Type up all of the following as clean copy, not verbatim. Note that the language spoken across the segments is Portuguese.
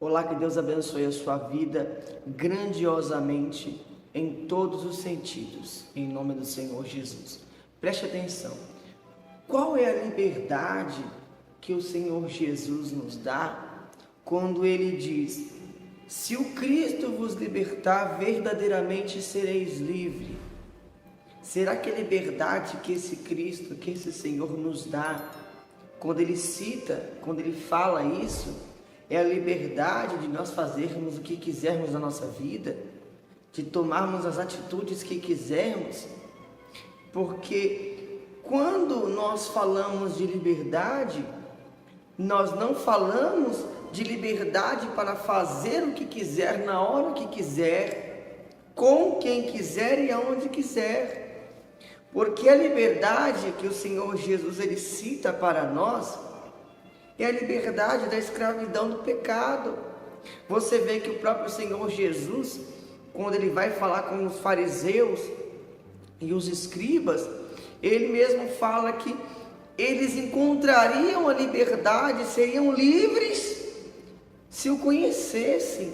Olá, que Deus abençoe a sua vida grandiosamente em todos os sentidos, em nome do Senhor Jesus. Preste atenção. Qual é a liberdade que o Senhor Jesus nos dá quando Ele diz: se o Cristo vos libertar, verdadeiramente sereis livres? Será que a liberdade que esse Cristo, que esse Senhor nos dá, quando Ele cita, quando Ele fala isso, é a liberdade de nós fazermos o que quisermos na nossa vida, de tomarmos as atitudes que quisermos? Porque quando nós falamos de liberdade, nós não falamos de liberdade para fazer o que quiser, na hora que quiser, com quem quiser e aonde quiser. Porque a liberdade que o Senhor Jesus ele cita para nós é a liberdade da escravidão do pecado. Você vê que o próprio Senhor Jesus, quando ele vai falar com os fariseus e os escribas, ele mesmo fala que eles encontrariam a liberdade, seriam livres se o conhecessem,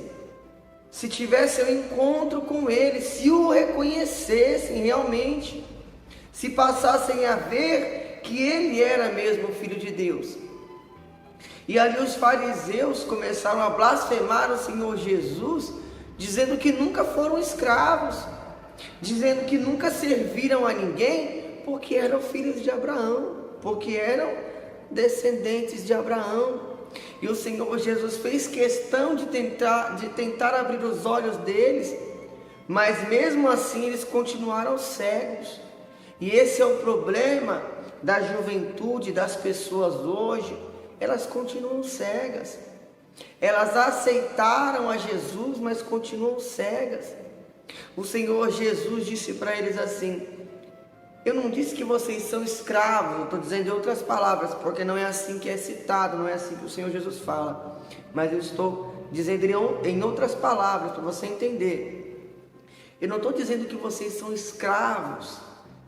se tivessem um encontro com ele, se o reconhecessem realmente, se passassem a ver que ele era mesmo o Filho de Deus. E ali os fariseus começaram a blasfemar o Senhor Jesus, dizendo que nunca foram escravos, dizendo que nunca serviram a ninguém, porque eram filhos de Abraão, porque eram descendentes de Abraão. E o Senhor Jesus fez questão de tentar abrir os olhos deles, mas mesmo assim eles continuaram cegos. E esse é o problema da juventude, das pessoas hoje. Elas continuam cegas. Elas aceitaram a Jesus, mas continuam cegas. O Senhor Jesus disse para eles assim: eu não disse que vocês são escravos, eu estou dizendo em outras palavras, porque não é assim que é citado, não é assim que o Senhor Jesus fala, mas eu estou dizendo em outras palavras, para você entender. Eu não estou dizendo que vocês são escravos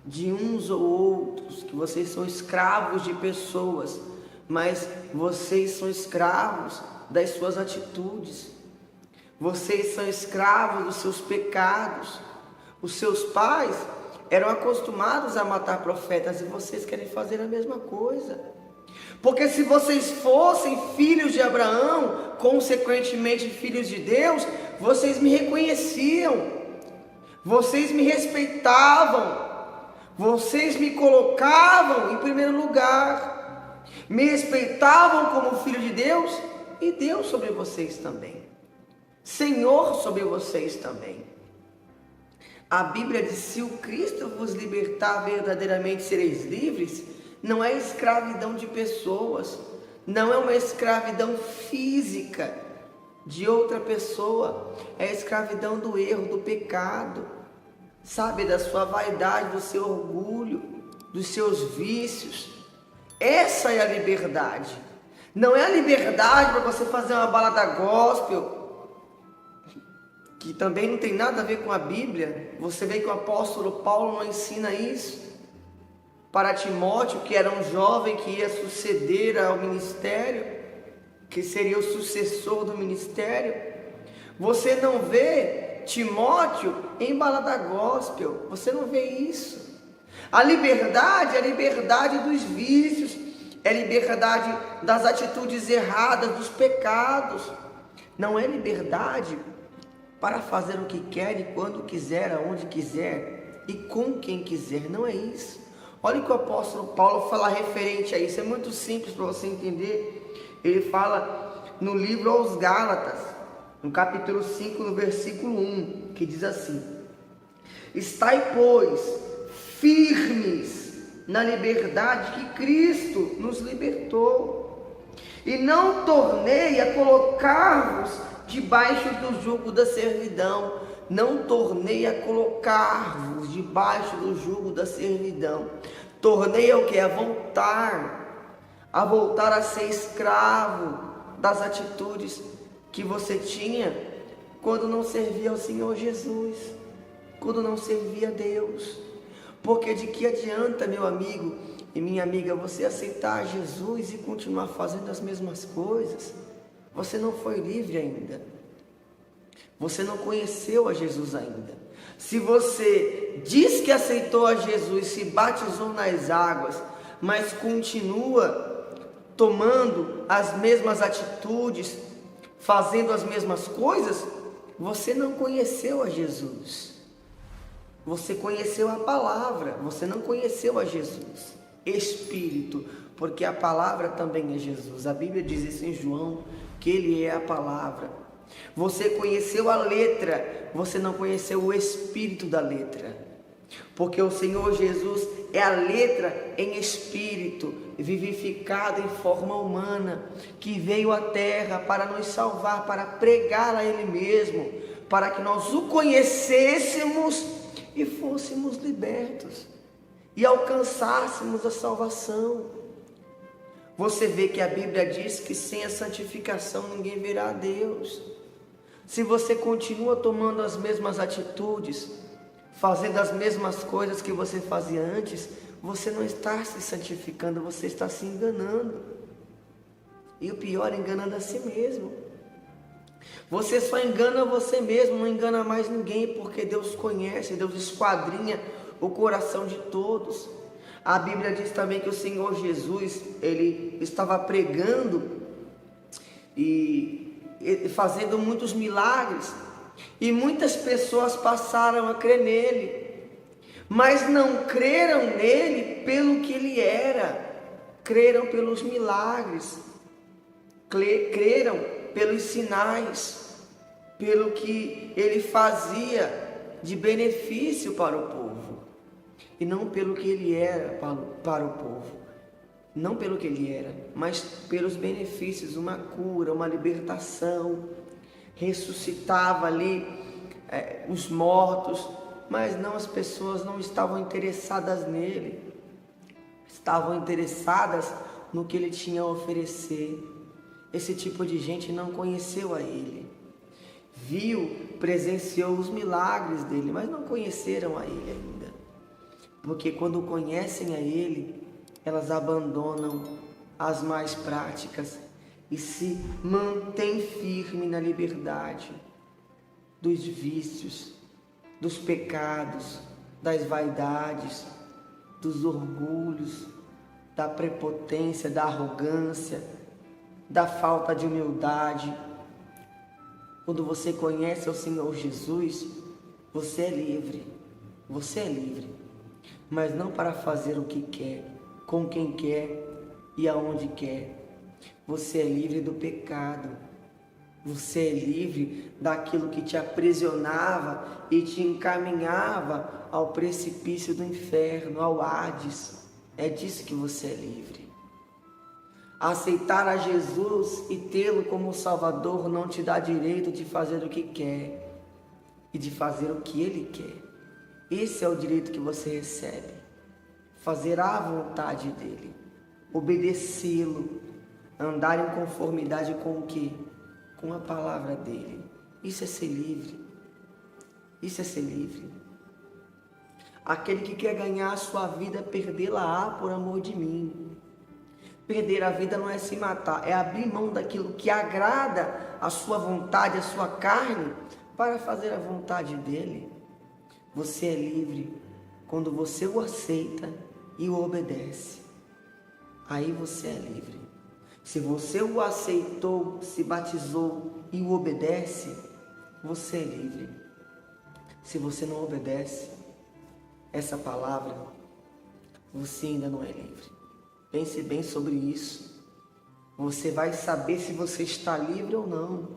de uns ou outros, que vocês são escravos de pessoas, mas vocês são escravos das suas atitudes, vocês são escravos dos seus pecados. Os seus pais eram acostumados a matar profetas e vocês querem fazer a mesma coisa. Porque se vocês fossem filhos de Abraão, consequentemente filhos de Deus, vocês me reconheciam, vocês me respeitavam, vocês me colocavam em primeiro lugar, me respeitavam como filho de Deus, e Deus sobre vocês também, Senhor sobre vocês também. A Bíblia diz: se o Cristo vos libertar, verdadeiramente sereis livres. Não é escravidão de pessoas, não é uma escravidão física de outra pessoa, é a escravidão do erro, do pecado, sabe, da sua vaidade, do seu orgulho, dos seus vícios. Essa é a liberdade. Não é a liberdade para você fazer uma balada gospel, que também não tem nada a ver com a Bíblia. Você vê que o apóstolo Paulo não ensina isso para Timóteo, que era um jovem que ia suceder ao ministério, que seria o sucessor do ministério. Você não vê Timóteo em balada gospel, você não vê isso. A liberdade é a liberdade dos vícios, é a liberdade das atitudes erradas, dos pecados. Não é liberdade para fazer o que quer e quando quiser, aonde quiser e com quem quiser. Não é isso. Olha o que o apóstolo Paulo fala referente a isso. É muito simples para você entender. Ele fala no livro aos Gálatas, no capítulo 5, no versículo 1, que diz assim: estai, pois, firmes na liberdade que Cristo nos libertou, e não tornei a colocar-vos debaixo do jugo da servidão. Não tornei a colocar-vos debaixo do jugo da servidão. Tornei o que? A voltar a ser escravo das atitudes que você tinha quando não servia ao Senhor Jesus, quando não servia a Deus. Porque de que adianta, meu amigo e minha amiga, você aceitar Jesus e continuar fazendo as mesmas coisas? você não foi livre ainda. Você não conheceu a Jesus ainda. Se você diz que aceitou a Jesus, se batizou nas águas, mas continua tomando as mesmas atitudes, fazendo as mesmas coisas, você não conheceu a Jesus. Você conheceu a palavra, você não conheceu a Jesus. Espírito, porque a palavra também é Jesus. A Bíblia diz isso em João, que Ele é a palavra. Você conheceu a letra, você não conheceu o espírito da letra. Porque o Senhor Jesus é a letra em espírito, vivificada em forma humana, que veio à terra para nos salvar, para pregar a Ele mesmo, para que nós o conhecêssemos e fôssemos libertos e alcançássemos a salvação. Você vê que a Bíblia diz que sem a santificação ninguém verá a Deus. Se você continua tomando as mesmas atitudes, fazendo as mesmas coisas que você fazia antes, você não está se santificando, você está se enganando. E o pior, enganando a si mesmo. Você só engana você mesmo, não engana mais ninguém, porque Deus conhece, Deus esquadrinha o coração de todos. A Bíblia diz também que o Senhor Jesus, Ele estava pregando e fazendo muitos milagres, e muitas pessoas passaram a crer nele, mas não creram nele pelo que ele era, creram pelos milagres, creram pelos sinais, pelo que ele fazia de benefício para o povo, e não pelo que ele era para o povo. Não pelo que ele era, mas pelos benefícios, uma cura, uma libertação. Ressuscitava ali os mortos, mas não, as pessoas não estavam interessadas nele, estavam interessadas no que ele tinha a oferecer. Esse tipo de gente não conheceu a ele, viu, presenciou os milagres dele, mas não conheceram a ele ainda, porque quando conhecem a ele, elas abandonam as mais práticas e se mantêm firme na liberdade dos vícios, dos pecados, das vaidades, dos orgulhos, da prepotência, da arrogância, da falta de humildade. Quando você conhece o Senhor Jesus, você é livre, mas não para fazer o que quer, com quem quer e aonde quer. Você é livre do pecado. Você é livre daquilo que te aprisionava e te encaminhava ao precipício do inferno, ao Hades. É disso que você é livre. Aceitar a Jesus e tê-lo como Salvador não te dá direito de fazer o que quer e de fazer o que Ele quer. Esse é o direito que você recebe. Fazer a vontade dele, obedecê-lo, andar em conformidade com o quê? Com a palavra dele. Isso é ser livre. Isso é ser livre. Aquele que quer ganhar a sua vida, perdê-la-á por amor de mim. Perder a vida não é se matar, é abrir mão daquilo que agrada a sua vontade, a sua carne, para fazer a vontade dele. Você é livre quando você o aceita e o obedece. Aí você é livre. Se você o aceitou, se batizou e o obedece, você é livre. Se você não obedece essa palavra, você ainda não é livre. Pense bem sobre isso. Você vai saber se você está livre ou não.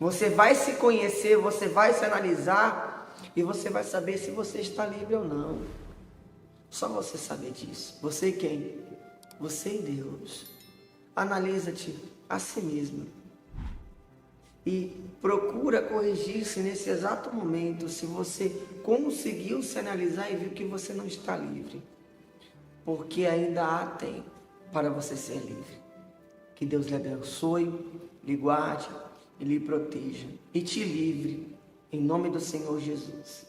Você vai se conhecer, você vai se analisar e você vai saber se você está livre ou não. Só você saber disso. Você e quem? Você e Deus. Analisa-te a si mesmo. E procura corrigir-se nesse exato momento, se você conseguiu se analisar e viu que você não está livre. Porque ainda há tempo para você ser livre. Que Deus lhe abençoe, lhe guarde e lhe proteja. E te livre, em nome do Senhor Jesus.